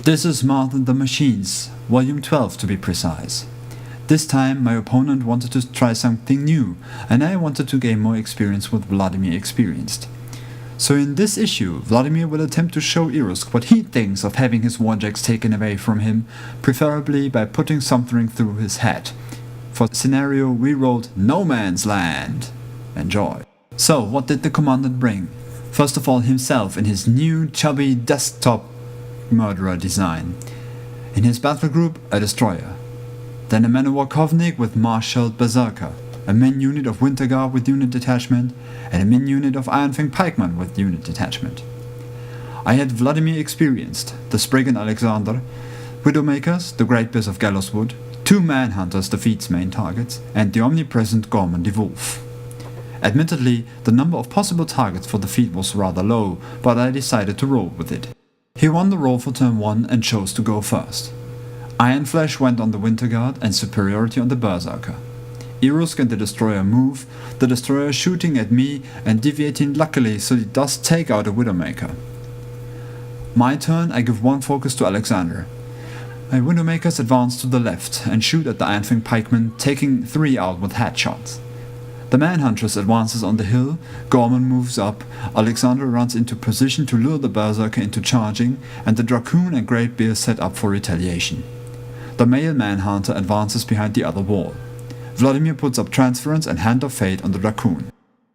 This is Marth and the Machines, Volume 12 to be precise. This time my opponent wanted to try something new, and I wanted to gain more experience with Vladimir experienced. So in this issue, Vladimir will attempt to show Irusk what he thinks of having his warjacks taken away from him, preferably by putting something through his head. For scenario we wrote No Man's Land. Enjoy. So what did the commandant bring? First of all himself in his new chubby desktop murderer design. In his battle group, a destroyer. Then a man-of-war Kovnik with marshaled berserker, a min unit of Winter Guard with unit detachment, and a min unit of Iron Fang pikemen with unit detachment. I had Vladimir experienced, the Spriggan Alexander, Widowmakers, the Great Bears of Gallowswood, 2 Manhunters, the feat's main targets, and the omnipresent Gorman the Wolf. Admittedly, the number of possible targets for the feat was rather low, but I decided to roll with it. He won the roll for turn 1 and chose to go first. Iron Flesh went on the Winter Guard and Superiority on the Berserker. Irusk and the Destroyer move, the Destroyer shooting at me and deviating luckily so he does take out a Widowmaker. My turn, I give 1 focus to Alexander. My Widowmakers advance to the left and shoot at the Iron Fang pikemen, taking 3 out with headshots. The Manhuntress advances on the hill, Gorman moves up, Alexander runs into position to lure the Berserker into charging, and the Dracoon and Great Bear set up for retaliation. The male Manhunter advances behind the other wall. Vladimir puts up Transference and Hand of Fate on the Dracoon.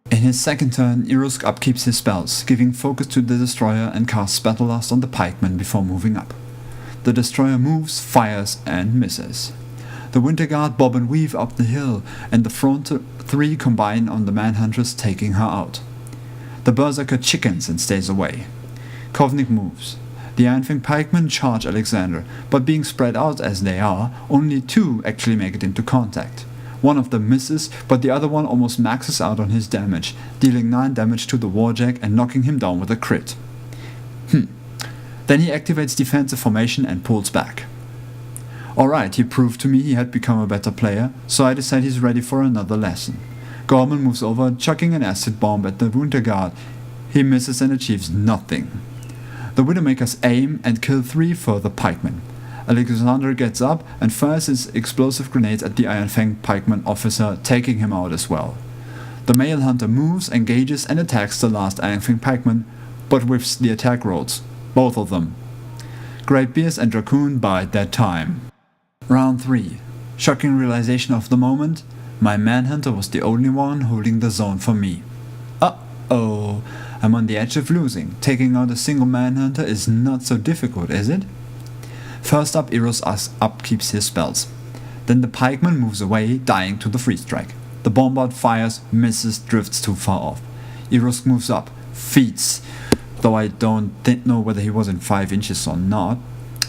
In his second turn, Irusk upkeeps his spells, giving focus to the Destroyer and casts Battlelust on the pikemen before moving up. The Destroyer moves, fires and misses. The Winter Guard bob and weave up the hill, and the front 3 combine on the Manhuntress, taking her out. The Berserker chickens and stays away. Kovnik moves. The Iron Fang pikemen charge Alexander, but being spread out as they are, only 2 actually make it into contact. One of them misses, but the other one almost maxes out on his damage, dealing 9 damage to the warjack and knocking him down with a crit. Then he activates defensive formation and pulls back. Alright, he proved to me he had become a better player, so I decide he's ready for another lesson. Gorman moves over, chucking an acid bomb at the Winter Guard. He misses and achieves nothing. The Widowmakers aim and kill 3 further pikemen. Alexander gets up and fires his explosive grenades at the Iron Fang pikeman officer, taking him out as well. The male hunter moves, engages and attacks the last Iron Fang pikeman, but whiffs the attack rolls. Both of them. Great Bears and Dracoon bide their time. Round 3. Shocking realization of the moment, my Manhunter was the only one holding the zone for me. Uh-oh, I'm on the edge of losing. Taking out a single Manhunter is not so difficult, is it? First up, Irusk upkeeps his spells. Then the pikeman moves away, dying to the freeze strike. The bombard fires, misses, drifts too far off. Irusk moves up, feats, though I don't know whether he was in 5 inches or not.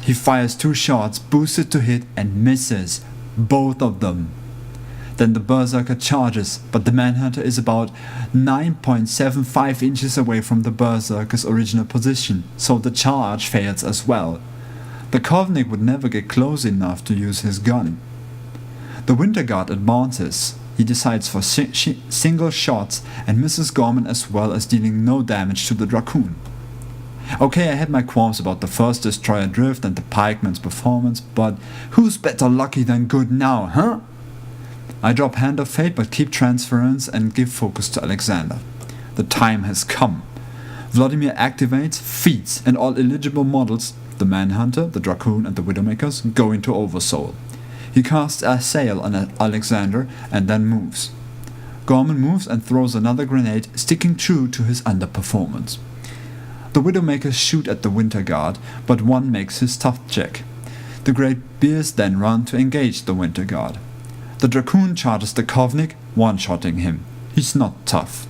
He fires 2 shots, boosted to hit and misses, both of them. Then the Berserker charges, but the Manhunter is about 9.75 inches away from the Berserker's original position, so the charge fails as well. The Kovnik would never get close enough to use his gun. The Winter Guard advances. He decides for single shots and misses Gorman as well as dealing no damage to the Dracoon. Okay, I had my qualms about the first Destroyer drift and the pikeman's performance, but who's better lucky than good now, huh? I drop Hand of Fate but keep Transference and give focus to Alexander. The time has come. Vladimir activates, feats, and all eligible models, the Manhunter, the Dracoon and the Widowmakers, go into Oversoul. He casts Assail on Alexander and then moves. Gorman moves and throws another grenade, sticking true to his underperformance. The Widowmakers shoot at the Winter Guard, but one makes his tough check. The Great Bears then run to engage the Winter Guard. The Dracoon charges the Kovnik, one-shotting him. He's not tough.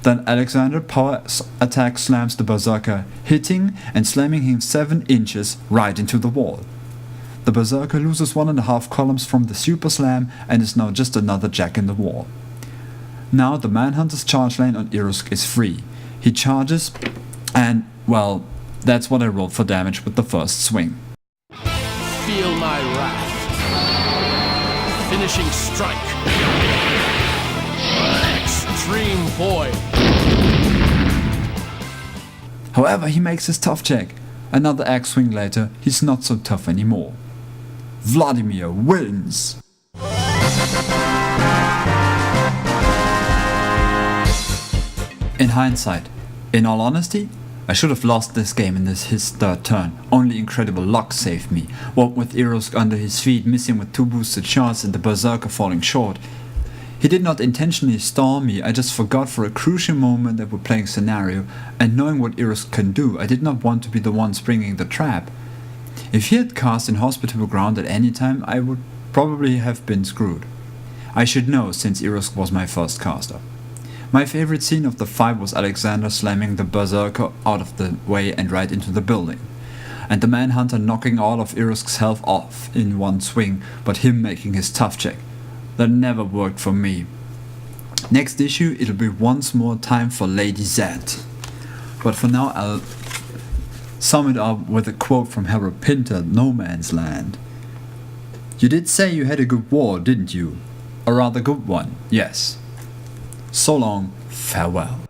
Then Alexander power attack slams the Berserker, hitting and slamming him 7 inches right into the wall. The Berserker loses 1.5 columns from the Super Slam and is now just another jack in the wall. Now the Manhunter's charge lane on Irusk is free. He charges and, well, that's what I rolled for damage with the first swing. Feel my wrath. Finishing strike. Extreme void. However, he makes his tough check. Another axe swing later, he's not so tough anymore. Vladimir wins! In hindsight, in all honesty, I should have lost this game in his third turn. Only incredible luck saved me. What with Irusk under his feet, missing with 2 boosted shots and the Berserker falling short. He did not intentionally stall me, I just forgot for a crucial moment that we're playing scenario, and knowing what Irusk can do, I did not want to be the one springing the trap. If he had cast inhospitable ground at any time, I would probably have been screwed. I should know, since Irusk was my first caster. My favorite scene of the fight was Alexander slamming the Berserker out of the way and right into the building, and the Manhunter knocking all of Irusk's health off in one swing, but him making his tough check. That never worked for me. Next issue it'll be once more time for Lady Z. But for now I'll sum it up with a quote from Harold Pinter, No Man's Land. You did say you had a good war, didn't you? A rather good one, yes. So long, farewell.